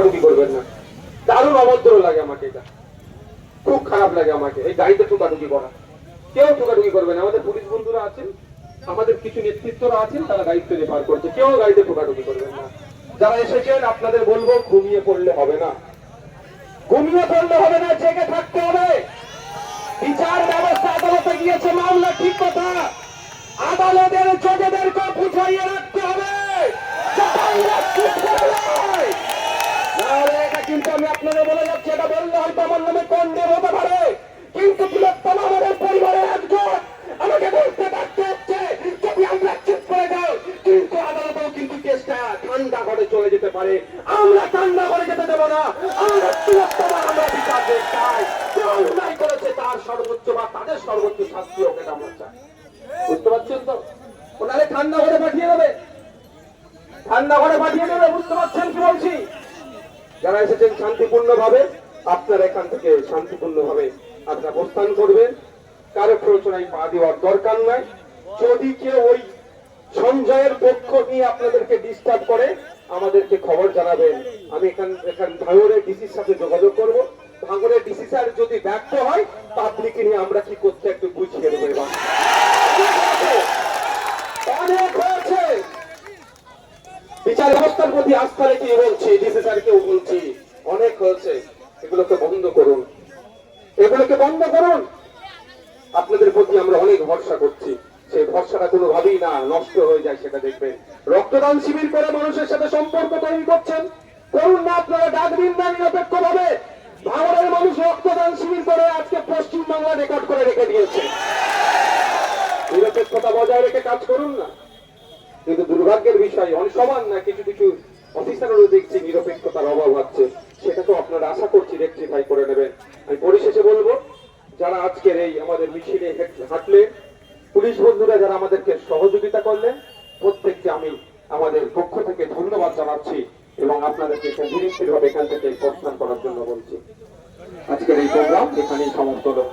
ঠোকাঠুকি করবেন না। দারুণ অভদ্র লাগে আমাকে, এটা খুব খারাপ লাগে আমাকে, এই গাড়িতে ঠোকাঠুকি করা। কেউ ঠোকাঠুকি করবেন। আমাদের পুলিশ বন্ধুরা আছেন, আমাদের কিছু নেতৃত্বরা আছেন, তারা দায়িত্ব নিয়ে পার করছে, কেউ গাড়িতে ঠোকাঠুকি করবেন না। যারা এসেছেন আপনাদের বলবো, ঘুমিয়ে পড়লে হবে না, ঘুমিয়ে পড়লে হবে না, জেগে থাকতে হবে। বিচার ব্যবস্থা আদালতে গিয়েছে, মামলা ঠিক কথা, আদালতের জজেদেরকে বুঝাইয়ে রাখতে হবে। এটা কিন্তু আমি আপনাদের বলে যাচ্ছি, এটা বললে হয়তো আমার নামে কন্ডেম হতে পারে, কিন্তু বৃহত্তম আমাদের পরিবারের একজন আমাকে বলতে বাধ্য হচ্ছে যদি আমরা চুপ করে যাই, কিন্তু আদালতেও কিন্তু কেসটা ঠান্ডা করে চলে যেতে পারে। আমরা ঠান্ডা করে যেতে দেবো না, আমরা বৃহত্তম আমরা বিচার দেখতে চাই। যে অন্যায় করেছে তার সর্বোচ্চ বা তাদের সর্বোচ্চ শাস্তি হোক, এটা আমরা চাই। বুঝতে পারছেন তো? ওনারে ঠান্ডা করে পাঠিয়ে দেবে, ঠান্ডা করে পাঠিয়ে দেবে। বুঝতে পারছেন কি বলছি? যারা এসেছেন শান্তিপূর্ণ ভাবে, আপনারা এখান থেকে শান্তিপূর্ণ ভাবে আপনারা প্রস্থান করবেন। কারো প্ররোচনায় পা দেওয়ার দরকার নাই। যদি কেউ ওই সঞ্জয়ের পক্ষ নিয়ে আপনাদেরকে ডিস্টার্ব করে, আমাদেরকে খবর জানাবেন। আমি এখান ভাঙড়ের ডিসির সাথে যোগাযোগ করব। ভাঙড়ের ডিসি স্যার যদি ব্যর্থ হয়, পাবলিক নিয়ে আমরা কি করতে একটু বুঝিয়ে দেবো। অনেক হয়েছে, বিচার ব্যবস্থার প্রতি আস্থা রেখে বলছি, ডিসি স্যারকেও বলছি, অনেক হয়েছে, এগুলোকে বন্ধ করুন, এগুলোকে বন্ধ করুন। আপনাদের প্রতি আমরা অনেক ভরসা করছি, সেই ভরসাটা কোনোভাবেই না নষ্ট হয়ে যায়, সেটা দেখবেন। রক্তদান শিবির করে মানুষের সাথে সম্পর্ক তৈরি করছেন, করুন না, আপনারা ডাক দিন না নিরপেক্ষ ভাবে। ভাঙড়ের মানুষ রক্তদান শিবির করে আজকে পশ্চিম বাংলা রেকর্ড করে রেখে দিয়েছে। নিরপেক্ষতা বজায় রেখে কাজ করুন না। কিন্তু দুর্ভাগ্যের বিষয়, অনেক সমান না, কিছু কিছু অফিসারও দেখছি নিরপেক্ষতার অভাব হচ্ছে, সেটা তো আপনারা আশা করছি রেকটিফাই করে নেবেন। আমি পরিশেষে বলবো, যারা আজকের এই আমাদের মিছিলে হাঁটলেন, পুলিশ বন্ধুরা যারা আমাদেরকে সহযোগিতা করলেন, প্রত্যেককে আমি আমাদের পক্ষ থেকে ধন্যবাদ জানাচ্ছি এবং আপনাদেরকে ধীরে এখান থেকে প্রস্থান করার জন্য বলছি। আজকের এই প্রোগ্রাম এখানেই সমাপ্ত হলো।